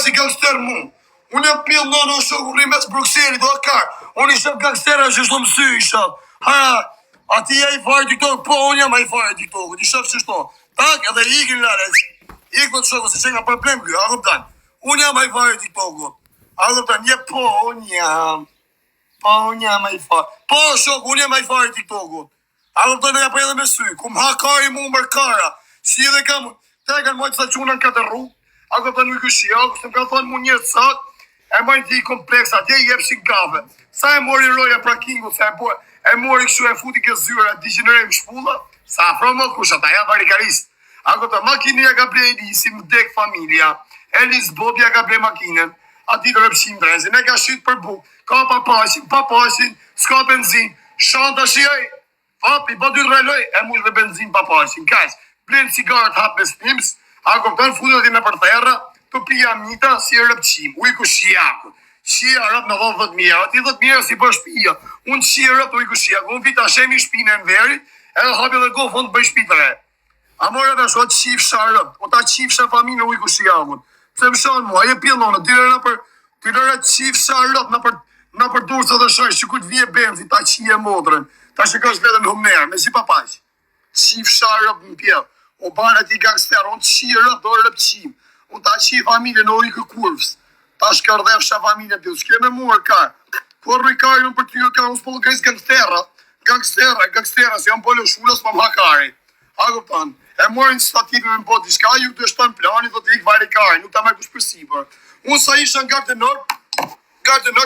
si gangster mu. Unë jam pjellë në shoku rrimes Bruxellit, do akar. Unë ishëm gangstera që shto mësy, ishëm. Ati ja i fare TikTok, po unë jam a i fare TikTok, i shëfë që shto. Tak, edhe ikin lare, ikë të shoku, se që nga problem kjo, a gëptan. Unë jam a i fare TikTok, a gëptan, je po, unë jam a i fare. Po, shoku, unë jam a i fare TikTok, a gëptan e ja për edhe me sy, kum hakari mu mërkara, si edhe kam, te kanë mojtë sa quna në këtë rrugë, a gëptan nuk shia, kështë më ka thonë mu njërë sak, e majnë ti kompleks, atje i jepshin kafe. Sa e mori roja pra kingu, sa e mori kështu e futi kjo zyra, digenerem shpulla, sa afro më kush, ata janë varikarist. A këta makinia ka ble Elisi, më dek familia, Elis Bobja ka ble makinen, ati të rëpshim drezin, e ka shqit për buk, ka papashin, s'ka benzin, shanta shiaj, fapi, pa dy të rejloj, e mush me benzin papashin, kash, blenë cigaret hap me snims, a këta në futet i me për terra, të pija mita si e rëpqim, ujku shiaku. Shia rëp në 10.000, ati 10.000 si për shpia. Unë shia rëp të ujku shiaku, unë vita shemi shpine në verit, edhe hapi dhe go fond bëj shpitre. A more dhe shot qifsha rëp, o ta qifsha familje ujku shiaku. Pse më shonë mua, je pjellonë, ty lëre qifsha rëp në për dursa dhe shoj, që ku të vje benzi, ta qije modrën, ta që kash vetën humerë, me si papaq. Qifsha rëp në pjellë, o banë ati gangster, unë qie rëp do rëpqim. Unë ta qi familje në ujkë kurvës, ta shkërdhefsha familje të s'ke me muar kar. Por rikari unë për ty kar, unë s'pollo kajs gangstera, si janë polo shullas më m'hakari. A këptan, e morin stativi me m'po tishka, ju të shton plani, do t'ik varikari, nuk ta me kush përsipër. Unë sa isha në Gardë Nord,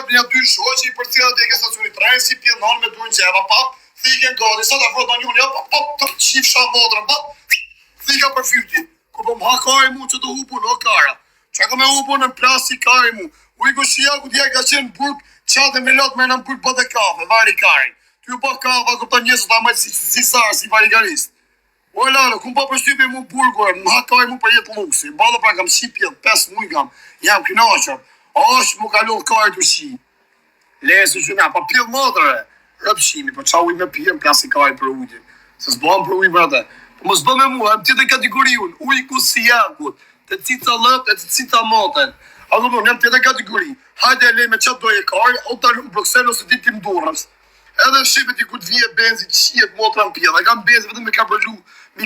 me një dy shoqi, për cilat dhe ke stacioni trenë, si pjelnon me durën gjeva, pap, thiken godi, sa ta frot në njën, pap, të qifsha modrën, pap, thika për fyrti. Kur po më hakari mu që të hupu në kara. Që ka me hupu në plas si kari mu. Ujku shia ku t'ja ka qenë burg, qatë me lot me në burg bëtë kafe, vari kari. Ty u pa kafe, ku ta njësë ta majtë si sarë, si varikarist. O e lalo, ku pa përshtype mu burgur, më hakari mu për jetë luksi. Balo pra kam shqipjet, 5 muj kam, jam knaqër. Ashtë mu kalull kari të shi. Lesë që nga, pa pjellë madre. Rëpshimi, për qa uj me pjellë, plas si kari për ujtë. Se s'bam për ujtë brate. Po mos bë me mua, më tjetë kategoriun, ujku si jakut, të cica lët, të cica moten. A do më, jam tjetë kategori. Hajde e lej me qatë doje kari, o të lumë Bruxelles ose ti tim durës. Edhe shqipet i ku të vje benzi, qijet motra në pjeda. Kam benzi vetëm mi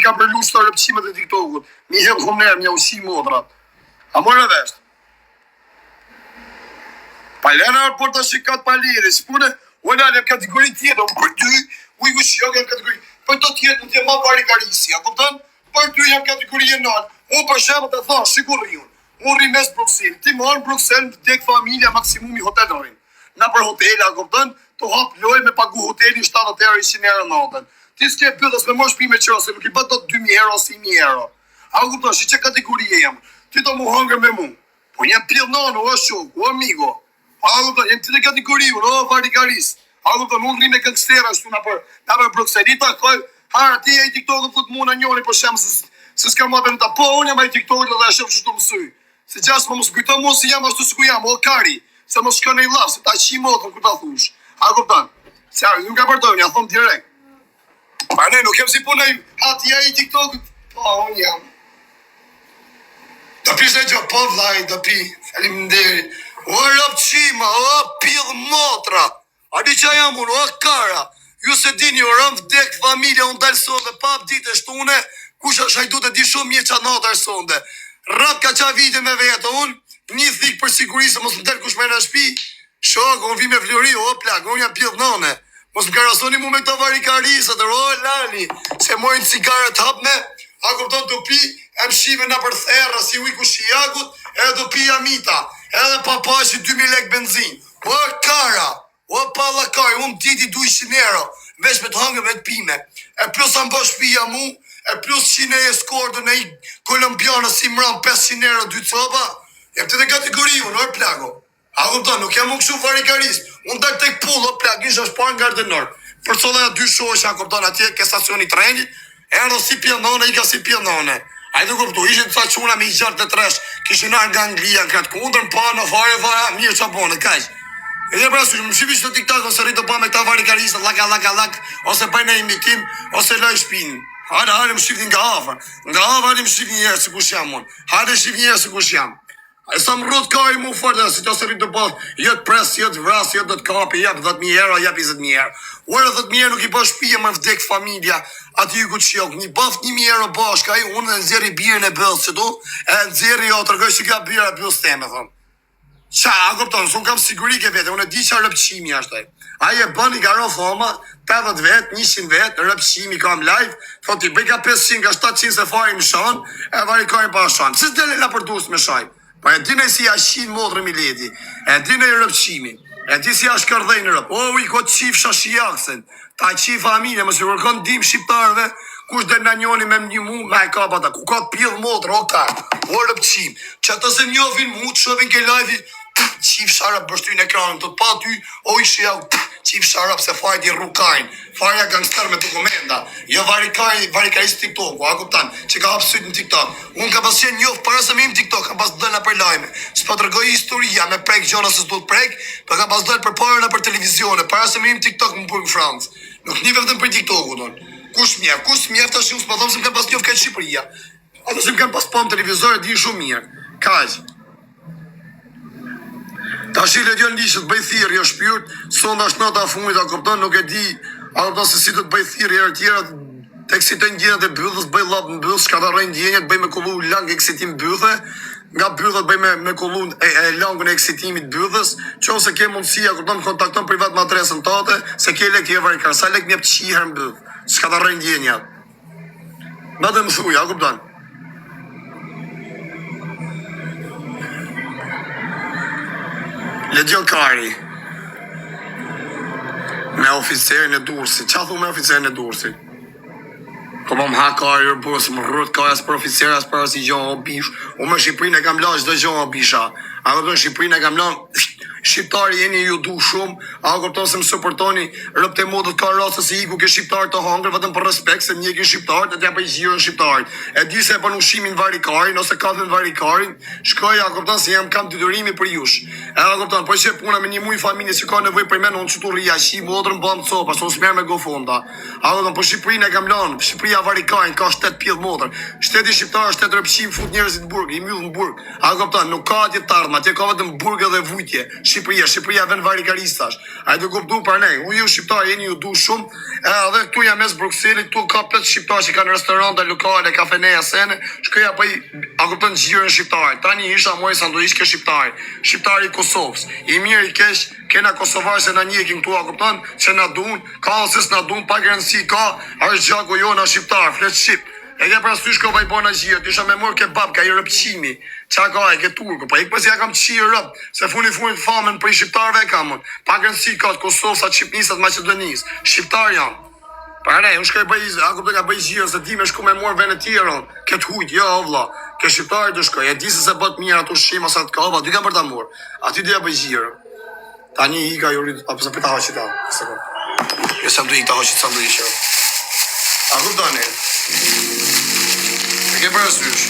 ka përlu shto rëpqimet e TikTokut. Mi helë humner, mi usi motrat. A mërë e vesht? Palena për të shikat palire, shpune, o në alem kategori tjetë, unë për ty, ujku shio kem kategori. Për të tjetë në tje ma varikarisi, a këpëtan? Për ty jam kategorie nalë. Unë për shemë të thonë, shikur rion. Unë rri mes Bruxelles. Ti më arë Bruxelles, tek familja maksimumi hotelorin. Na për hotela, a këpëtan, të hapë loj me pagu hoteli 70 euro 100 euro natën. Ti s'ke pëtës me mosh pime qëro, se nuk i bët do 2.000 euro, 100.000 euro. A këpëtan, shi që kategorie jam. Ti të mu hangër me mu. Po jem pjellë nano, o shuk, o amigo. A këpëtan, jem ti të kategorie, o varikaris. A do të nuk rime gangstera shtu na për Bruxellita, ti e i TikTok-ën fut mu në njoni për shemë se s'ka ma për në ta, po unë jam e i TikTok-ën dhe e shemë që shtu mësuj. Se gjas më mos kujto mu si jam ashtu s'ku jam, o kari, se mos shka në i laf, se ta qi motën ku ta thush. A kuptan, se arë, nuk ka përdojnë, ja thomë direkt. Pa ne, nuk jem si punoj, ti e i TikTok-ën, po unë jam. Do pi shtë gjë, po vlaj, do pi, falim nderi. O rëpqima, o pil motra. A di qa jam unë, o kara, ju se dini, o rëm vdek familja, unë dalë sonde, pap ditë është une, kusha shajdu të di shumë mje qa natër sonde. Rap ka qa vite me vetë, unë, një thikë për sigurisë, mos më delë kush me në shpi, shok, unë vi me flori, o plak, unë jam pjellë nane, mos më karasoni mu me këta varikarisët, o lani, se mojnë cigaret hapme, a kupton të pi, e më shive në për therra, si ujku shiakut, edhe të pi amita, edhe papashi 2.000 lek benzin, o kara, o pallakaj, unë titi 200 euro, veç me të hangë me të pime. E plus anë bësh pija mu, e plus 100 e skordë në i kolombianë si mram 500 euro 2 copa, jem të kategori unë, o plako. A këpëton, nuk jam unë kështu varikarisë. Unë dalë tek pull, o plak, ishë është parë në Gardë Nord. Për colla ja 2 shoqë, a këpëton atje ke stacioni trenit, e anë si pjellone, i ka si pjellone. A i të këpëtu, ishin të sa quna me i gjartë në tresh, kishin arë nga Anglia, në këtë kundër, pa në fare, mirë që abonë, kajq. E dhe prasu, më shivi që të TikTok, ose rritë të pa me këta varikaristët, lak, ose bëj në imitim, ose loj shpinë. Hajde, më shivi nga afer. Nga afer, hajde më shivi njerë se kush jam unë. Hajde shivi njerë se kush jam. E sa më rrët ka i mu fërë, si të së rritë të bëllë, jetë pres, jetë vras, jetë do të kapi, jep 10.000 euro, jep 20.000 euro. Uërë 10.000 euro nuk i bësh pije më vdek familja, aty ju ku të shjok, një baft 1.000 euro bashka, unë e nëzjeri birën e bëllë që tu, e nëzjeri jo të rgoj që ka birë e bëllë steme, thëmë. Qa, a këptonë, unë kam sigurike vete, unë e di qa rëpqimi ashtaj. Aje bën i garo thoma, 80 vet, 100 vet, rëpqimi kam live, thot i bëj ka 500, ka 700 se fari më shanë, e varikojnë pa shanë. Pse s'dele la për dus me shaj? Pa e dine si jashin modrë mileti, e dine i rëpqimi, e di si jash kërdhej në rëp. O, i ko qif shashijaksen, ta qif familje, më si kërkon dim shqiptarve, kush dhe në njoni me një mu, me e ka bata, ku ka pjedh modrë, o ka, o rëpqim, që të se njofin mu, të shëvin ke live, qif sharap bështu në ekranën, të pa ty, o ishe ja, qif sharap se fajt i rukajnë, farja gangster me dokumenta, jo varikarisë TikTok, a kuptan, që ka hapë sytë në TikTok. Unë ka pas qenë njofë, para se me im TikTok, ka pas dëllë për lajme, s'po të rëgoj historia me prek gjona se s'do të prek, për ka pas dëllë për parën për televizione, para se me im TikTok më burg Francë. Nuk një vetëm për TikTok, u donë. Kush mjef të shumë, s'po thomë se më kam pas njofë këtë Shqipëria. Ato se më kam pas pom televizore, di shumë mirë. Kaq. Ta shile djën lishët bëj thirë, jo shpyrt, sonda është nata fumit, a kupton, nuk e di, a kupton se si të të bëj thirë, herë tjera, të eksitojnë djenët e bëthës, bëj lapë në bëthës, shka të rejnë djenët, bëj me kullu langë eksitim bëthë, nga bëthët bëj me kullu langën e eksitimit bëthës, që ose ke mundësi, a kupton, kontakton privat më adresën tate, se ke lek je varikar, sa lek mjep qiher në bëthë, shka të rejnë djenët. Në dhe më thuj, a kupton. Legjon Kari me oficerin e Durrësit. Qa thu me oficerin e Durrësit? Ko më ha Kari rëbës, më rrët Kari as për oficer, as për as i gjohë o bish. Unë me Shqipërinë e kam lash dhe gjohë o bisha. A këpëton Shqipërinë e kam lash, shqiptari jeni ju du shumë, a këpëton se më supportoni rëpt e modët ka rrasë se iku ke shqiptarë të hangër, vetëm për respekt se një ke shqiptarë, e t'ja për i gjirën shqiptarë. E di se e për ushimin varikarin, ose kafën varikarin, shkoj, a këpëton se jam kam dydërimi për jush. E a këpëton, po që puna me një muj familje që ka nevoj për menë, unë që tu rria, shi modrën bëmë copa, so s'merë me gofonda. A këpëton, po Shqipërinë e kam lanë, Shqipëria varikarin, ka shtet pjedh modrë. Shteti shqiptar, shtet rëpshim, fut njerëzit në burg, i myllë në burg. A këpëton, nuk ka atje tardhma, atje ka vetëm burg edhe vujtje. Shqipëria vën varikaristash. A do kuptu për ne. Unë ju shqiptar jeni ju du shumë. Edhe këtu jam mes Brukselit, këtu ka 5 shqiptar që kanë restorante, lokale, kafeneja sene. Shkoja po a kupton xhirën shqiptar. Tani isha moj sanduiç ke shqiptar. Shqiptari i Kosovës. I mirë i keq, kena kosovarë se na njekin këtu, a kupton? Që na duan, ka ose s'na duan, pa garanci ka. Është gjaku jona shqiptar, flet shqip. E ke parasysh ko vaj bona gjirë, isha me mor ke bab, ka i rëpqimi, qa ka e ke turku, pa ik përsi ja kam qirë rëp, se funit famen për i shqiptarve e kam, pa gënësi ka të Kosovë, sa Qipnisat, Macedonis, shqiptar janë. Pa ne, unë shkoj bëj, ako të ka bëj gjirë, se di me shku me mor vene tjerën, ke të hujt, jo, vla, ke shqiptarë të shkoj, e di se bët mirë ato shqima, sa të ka, dy kam për ta mor, aty dhe ja bëj gjirë. Tani i ka jurit, apo se për ta haqit ta, jo sanduik, ta haqit sanduik, a kuptoni? E ke parasysh?